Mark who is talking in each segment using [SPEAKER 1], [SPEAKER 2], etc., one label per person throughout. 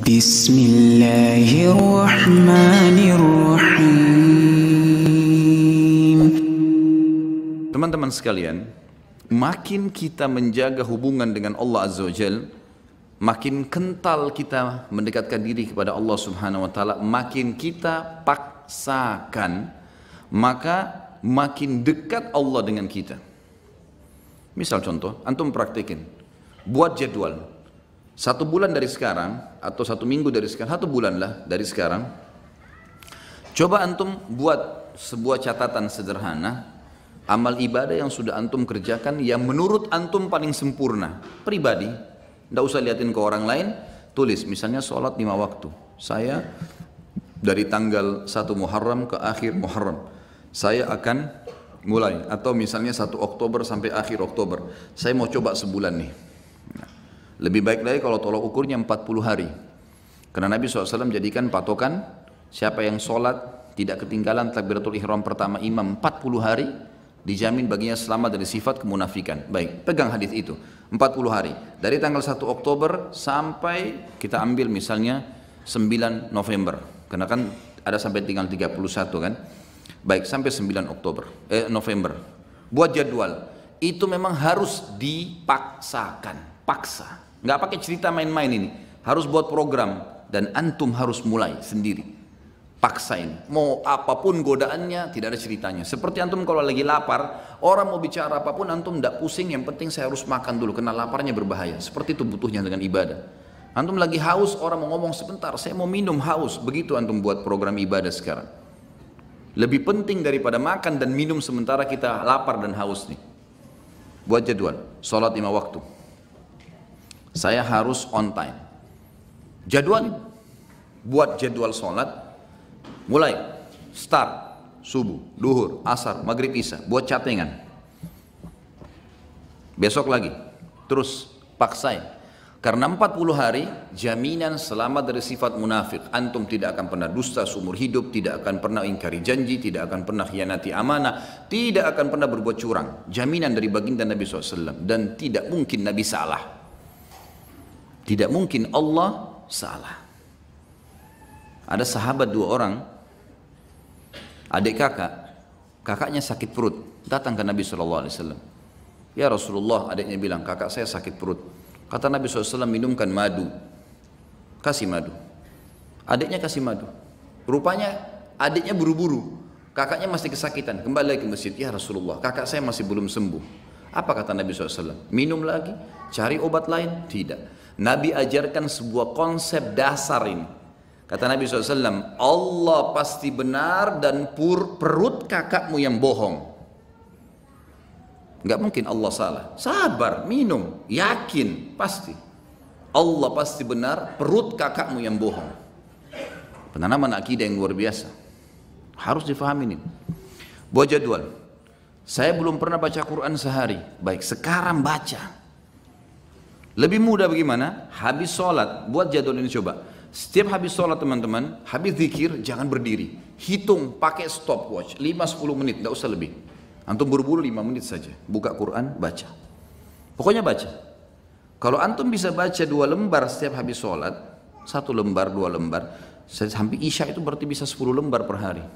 [SPEAKER 1] Bismillahirrahmanirrahim.
[SPEAKER 2] Teman-teman sekalian, makin kita menjaga hubungan dengan Allah Azza wa Jal, makin kental kita mendekatkan diri kepada Allah Subhanahu wa Ta'ala, makin kita paksakan, maka makin dekat Allah dengan kita. Misal contoh, antum praktekin, buat jadwal 1 bulan dari sekarang atau 1 minggu dari sekarang, 1 bulan lah dari sekarang, coba antum buat sebuah catatan sederhana amal ibadah yang sudah antum kerjakan yang menurut antum paling sempurna pribadi, tidak usah liatin ke orang lain. Tulis misalnya sholat 5 waktu, saya dari tanggal 1 Muharram ke akhir Muharram saya akan mulai, atau misalnya 1 Oktober sampai akhir Oktober saya mau coba sebulan nih. Lebih baik lagi kalau tolak ukurnya 40 hari, karena Nabi SAW jadikan patokan siapa yang sholat tidak ketinggalan takbiratul ihram pertama imam 40 hari, dijamin baginya selamat dari sifat kemunafikan. Baik, pegang hadis itu 40 hari dari tanggal 1 Oktober sampai kita ambil misalnya 9 November, karena kan ada sampai tinggal 31 kan. Baik, sampai 9 November buat jadwal itu memang harus dipaksakan, paksa, nggak pakai cerita main-main, ini harus buat program dan antum harus mulai sendiri, paksain, mau apapun godaannya tidak ada ceritanya. Seperti antum kalau lagi lapar, orang mau bicara apapun antum tidak pusing, yang penting saya harus makan dulu karena laparnya berbahaya. Seperti itu butuhnya dengan ibadah. Antum lagi haus, orang mau ngomong sebentar, saya mau minum, haus, begitu antum buat program ibadah sekarang. Lebih penting daripada makan dan minum sementara kita lapar dan haus nih. Buat jadwal, sholat 5 waktu. Saya harus on time. Jadwal, buat jadwal sholat, mulai, start, subuh, duhur, asar, maghrib, isya, buat catengan. Besok lagi, terus paksain. Karena 40 hari jaminan selamat dari sifat munafik. Antum tidak akan pernah dusta seumur hidup, tidak akan pernah ingkari janji, tidak akan pernah khianati amanah, tidak akan pernah berbuat curang. Jaminan dari baginda Nabi SAW. Dan tidak mungkin Nabi salah. Tidak mungkin Allah salah. Ada sahabat 2 orang, adik kakak, kakaknya sakit perut, datang ke Nabi SAW. Ya Rasulullah, adiknya bilang, kakak saya sakit perut. Kata Nabi SAW, minumkan madu, kasih madu. Adiknya kasih madu. Rupanya adiknya buru-buru, kakaknya masih kesakitan, kembali lagi ke masjid. Ya Rasulullah, kakak saya masih belum sembuh. Apa kata Nabi SAW? Minum lagi, cari obat lain? Tidak. Nabi ajarkan sebuah konsep dasar ini. Kata Nabi SAW, Allah pasti benar dan perut kakakmu yang bohong. Enggak mungkin Allah salah. Sabar, minum, yakin, pasti. Allah pasti benar, perut kakakmu yang bohong. Penanaman akidah yang luar biasa. Harus difahami ini. Buat jadwal. Saya belum pernah baca Quran sehari. Baik, sekarang baca. Lebih mudah bagaimana? Habis sholat, buat jadwal ini coba. Setiap habis sholat teman-teman, habis zikir, jangan berdiri. Hitung pakai stopwatch, 5-10 menit, tidak usah lebih. Antum buru-buru 5 menit saja. Buka Quran, baca. Pokoknya baca. Kalau antum bisa baca 2 lembar setiap habis sholat, 1 lembar, 2 lembar, sampai isya itu berarti bisa 10 lembar per hari.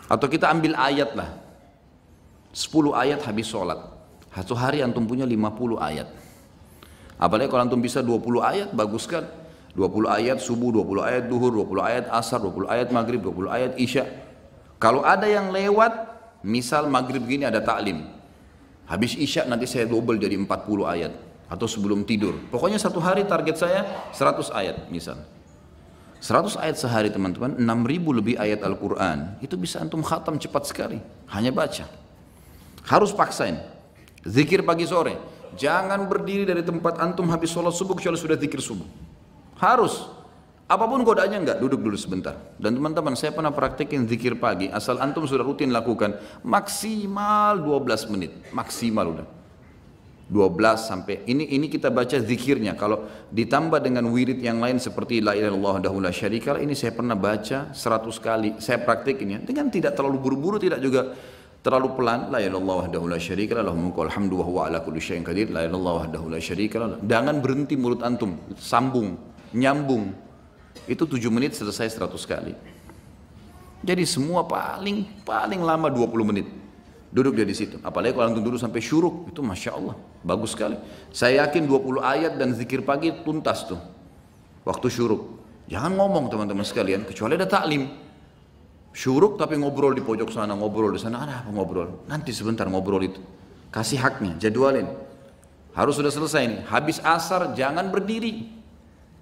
[SPEAKER 2] Atau kita ambil ayat lah. 10 ayat habis sholat. 1 hari antum punya 50 ayat. Apalagi kalau antum bisa 20 ayat, bagus kan? 20 ayat subuh, 20 ayat duhur, 20 ayat asar, 20 ayat maghrib, 20 ayat isya. Kalau ada yang lewat, misal maghrib gini ada taklim, habis isya nanti saya double jadi 40 ayat. Atau sebelum tidur. Pokoknya 1 hari target saya 100 ayat misal. 100 ayat sehari teman-teman, 6.000 lebih ayat Al-Quran. Itu bisa antum khatam cepat sekali. Hanya baca. Harus paksain. Zikir pagi sore. Jangan berdiri dari tempat antum habis sholat subuh kecuali sudah zikir subuh. Harus. Apapun godaannya enggak, duduk dulu sebentar. Dan teman-teman, saya pernah praktekin zikir pagi, asal antum sudah rutin lakukan, maksimal 12 menit. Maksimal udah. 12 sampai, ini kita baca zikirnya. Kalau ditambah dengan wirid yang lain seperti la ilaha illallah wahdahu la syarika lah, ini saya pernah baca 100 kali. Saya praktekin ya, dengan tidak terlalu buru-buru, tidak juga terlalu pelan. La ilaha illallah wahdahu la syarika lah, lahul mulku wal hamdu wa huwa ala kulli syai'in qadir. La ilaha illallah wahdahu la syarika lah. Jangan berhenti mulut antum, sambung. nyambung. Itu 7 menit selesai 100 kali. Jadi semua paling lama 20 menit. Duduk dia di situ. Apalagi kalau antum duduk sampai syuruk, itu Masya Allah, bagus sekali. Saya yakin 20 ayat dan zikir pagi tuntas tuh. Waktu syuruk. Jangan ngomong teman-teman sekalian, kecuali ada taklim. Syuruk tapi ngobrol di pojok sana, ngobrol di sana, ada apa ngobrol? Nanti sebentar ngobrol itu. Kasih haknya, jadwalin. Harus sudah selesai nih. Habis asar jangan berdiri.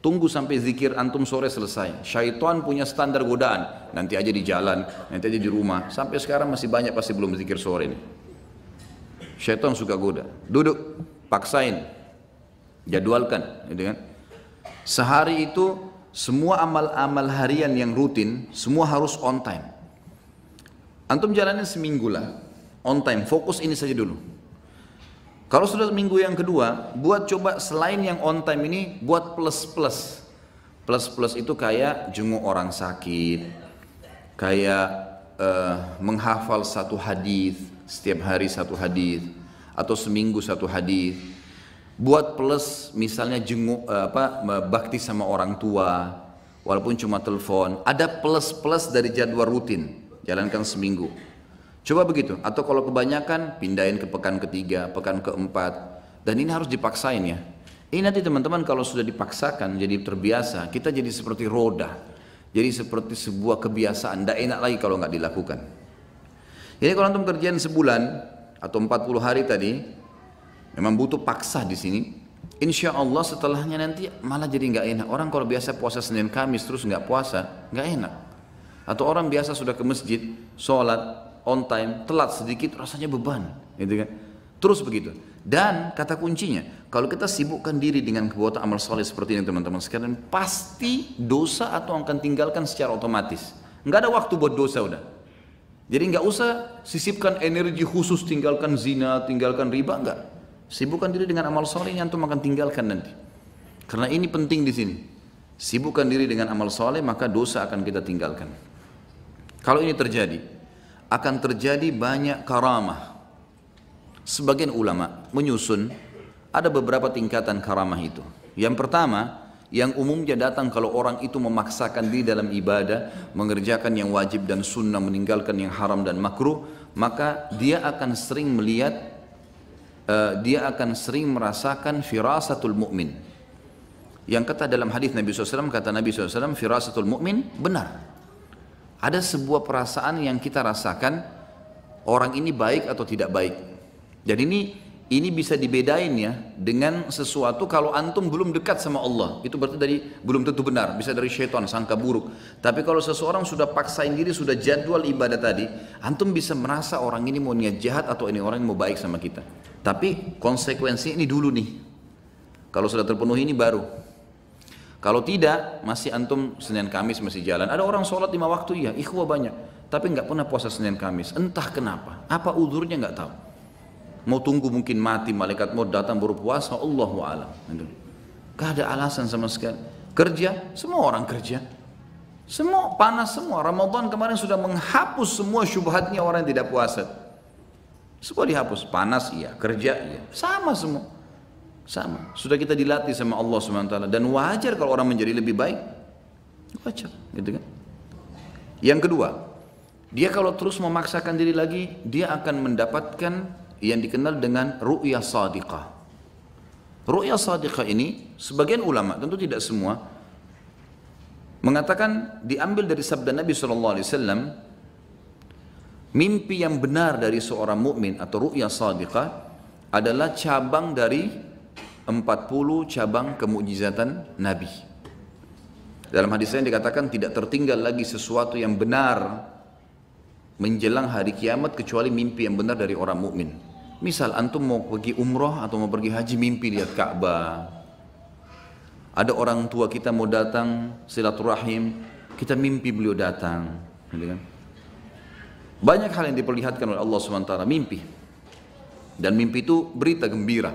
[SPEAKER 2] Tunggu sampai zikir antum sore selesai. Syaitan punya standar godaan. Nanti aja di jalan, nanti aja di rumah. Sampai sekarang masih banyak pasti belum zikir sore ini. Syaitan suka goda. Duduk, paksain, jadwalkan, gitu kan? Sehari itu semua amal-amal harian yang rutin semua harus on time. Antum jalanin seminggu lah, on time. Fokus ini saja dulu. Kalau sudah minggu yang kedua, buat coba selain yang on time ini, buat plus-plus. Plus-plus itu kayak jenguk orang sakit, kayak menghafal satu hadis, setiap hari satu hadis, atau seminggu satu hadis. Buat plus misalnya jenguk bakti sama orang tua, walaupun cuma telepon. Ada plus-plus dari jadwal rutin, jalankan seminggu. Coba begitu, atau kalau kebanyakan pindahin ke pekan ketiga, pekan keempat, dan ini harus dipaksain ya. Ini nanti teman-teman kalau sudah dipaksakan jadi terbiasa, kita jadi seperti roda, jadi seperti sebuah kebiasaan, tidak enak lagi kalau nggak dilakukan. Jadi kalau antum kerjaan sebulan atau 40 hari tadi, memang butuh paksa di sini. Insya Allah setelahnya nanti malah jadi nggak enak. Orang kalau biasa puasa Senin Kamis terus nggak puasa, nggak enak. Atau orang biasa sudah ke masjid, sholat on time, telat sedikit rasanya beban, gitu kan? Terus begitu. Dan kata kuncinya, kalau kita sibukkan diri dengan perbuatan amal soleh seperti ini teman-teman sekalian, pasti dosa atau akan tinggalkan secara otomatis. Nggak ada waktu buat dosa udah. Jadi nggak usah sisipkan energi khusus tinggalkan zina, tinggalkan riba, nggak. Sibukkan diri dengan amal soleh yang antum akan tinggalkan nanti. Karena ini penting di sini. Sibukkan diri dengan amal soleh maka dosa akan kita tinggalkan. Kalau ini terjadi, akan terjadi banyak karamah. Sebagian ulama menyusun ada beberapa tingkatan karamah itu. Yang pertama, yang umumnya datang kalau orang itu memaksakan diri dalam ibadah, mengerjakan yang wajib dan sunnah, meninggalkan yang haram dan makruh, maka dia akan sering melihat, dia akan sering merasakan firasatul mu'min. Yang kata dalam hadis Nabi SAW, kata Nabi SAW, firasatul mu'min benar. Ada sebuah perasaan yang kita rasakan, orang ini baik atau tidak baik. Jadi ini bisa dibedain ya dengan sesuatu kalau antum belum dekat sama Allah. Itu berarti belum tentu benar, bisa dari syaitan, sangka buruk. Tapi kalau seseorang sudah paksain diri, sudah jadwal ibadah tadi, antum bisa merasa orang ini mau niat jahat atau ini orang yang mau baik sama kita. Tapi konsekuensi ini dulu nih. Kalau sudah terpenuhi ini baru. Kalau tidak, masih antum Senin Kamis masih jalan. Ada orang sholat 5 waktu, iya, ikhwah banyak. Tapi nggak pernah puasa Senin Kamis. Entah kenapa. Apa udurnya nggak tahu. Mau tunggu mungkin mati, malaikat mau datang baru puasa, Allahu a'lam. Gak ada alasan sama sekali. Kerja, semua orang kerja. Semua panas semua. Ramadan kemarin sudah menghapus semua syubhatnya orang yang tidak puasa. Semua dihapus. Panas iya, kerja iya. Sama semua. Sama, sudah kita dilatih sama Allah SWT, dan wajar kalau orang menjadi lebih baik, wajar, gitu kan? Yang kedua, dia kalau terus memaksakan diri lagi, dia akan mendapatkan yang dikenal dengan ru'yah sadiqah. Ru'yah sadiqah ini, sebagian ulama, tentu tidak semua, mengatakan diambil dari sabda Nabi SAW, mimpi yang benar dari seorang mukmin atau ru'yah sadiqah adalah cabang dari 40 cabang kemukjizatan Nabi. Dalam hadis lain dikatakan tidak tertinggal lagi sesuatu yang benar menjelang hari kiamat kecuali mimpi yang benar dari orang mukmin. Misal antum mau pergi umroh atau mau pergi haji, mimpi lihat Ka'bah. Ada orang tua kita mau datang silaturahim, kita mimpi beliau datang, gitu kan? Banyak hal yang diperlihatkan oleh Allah SWT, mimpi. Dan mimpi itu berita gembira,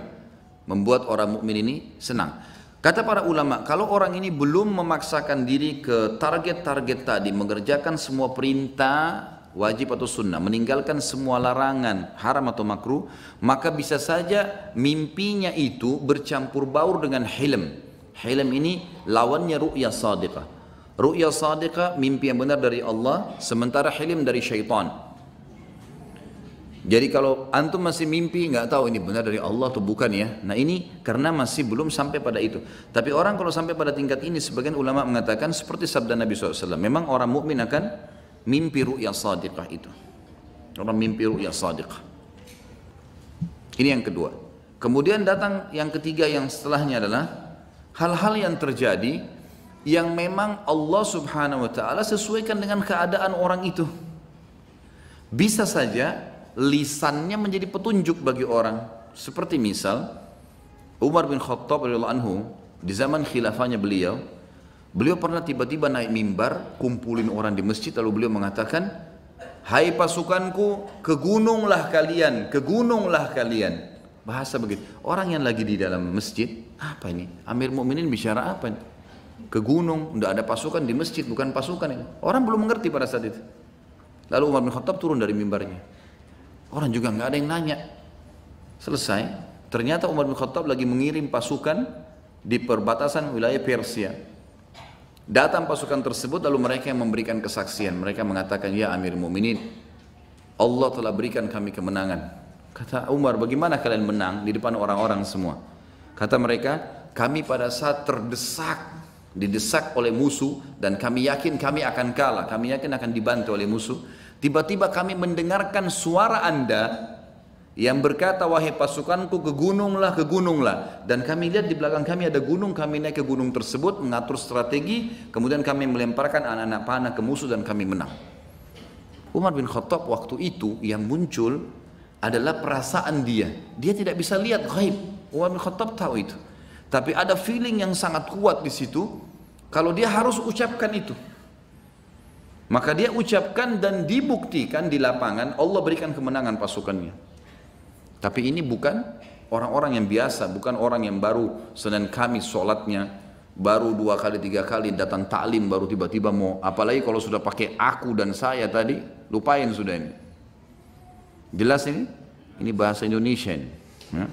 [SPEAKER 2] membuat orang mukmin ini senang. Kata para ulama, kalau orang ini belum memaksakan diri ke target-target tadi, mengerjakan semua perintah wajib atau sunnah, meninggalkan semua larangan haram atau makruh, maka bisa saja mimpinya itu bercampur baur dengan hilm. Hilm ini lawannya ru'ya sadiqah. Ru'ya sadiqah mimpi yang benar dari Allah, sementara hilm dari syaitan. Jadi kalau antum masih mimpi nggak tahu ini benar dari Allah atau bukan ya. Nah ini karena masih belum sampai pada itu. Tapi orang kalau sampai pada tingkat ini, sebagian ulama mengatakan seperti sabda Nabi SAW. Memang orang mukmin akan mimpi ru'ya sadiqah itu. Orang mimpi ru'ya sadiqah. Ini yang kedua. Kemudian datang yang ketiga yang setelahnya adalah hal-hal yang terjadi yang memang Allah Subhanahu wa taala sesuaikan dengan keadaan orang itu. Bisa saja lisannya menjadi petunjuk bagi orang. Seperti misal Umar bin Khattab radhiyallahu anhu di zaman khilafahnya beliau pernah tiba-tiba naik mimbar, kumpulin orang di masjid, lalu beliau mengatakan, "Hai pasukanku, ke gununglah kalian, ke gununglah kalian." Bahasa begitu. Orang yang lagi di dalam masjid, apa ini? Amir Mukminin bicara apa ini? Ke gunung, tidak ada pasukan di masjid, bukan pasukan ini. Orang belum mengerti pada saat itu. Lalu Umar bin Khattab turun dari mimbarnya. Orang juga nggak ada yang nanya. Selesai. Ternyata Umar bin Khattab lagi mengirim pasukan di perbatasan wilayah Persia. Datang pasukan tersebut, lalu mereka yang memberikan kesaksian. Mereka mengatakan, "Ya Amir Mu'minin, Allah telah berikan kami kemenangan." Kata Umar, "Bagaimana kalian menang di depan orang-orang semua?" Kata mereka, "Kami pada saat didesak oleh musuh dan kami yakin kami akan kalah, kami yakin akan dibantu oleh musuh. Tiba-tiba kami mendengarkan suara Anda yang berkata, 'Wahai pasukanku, ke gununglah, ke gununglah.' Dan kami lihat di belakang kami ada gunung, kami naik ke gunung tersebut, mengatur strategi, kemudian kami melemparkan anak-anak panah ke musuh dan kami menang." Umar bin Khattab waktu itu yang muncul adalah perasaan dia. Dia tidak bisa lihat ghaib. Umar bin Khattab tahu itu. Tapi ada feeling yang sangat kuat di situ, kalau dia harus ucapkan itu. Maka dia ucapkan dan dibuktikan di lapangan, Allah berikan kemenangan pasukannya. Tapi ini bukan orang-orang yang biasa, bukan orang yang baru Senin Kamis sholatnya, baru 2 kali 3 kali datang taklim, baru tiba-tiba mau, apalagi kalau sudah pakai aku dan saya tadi, lupain sudah ini. Jelas ini? Ini bahasa Indonesia ini. Ya.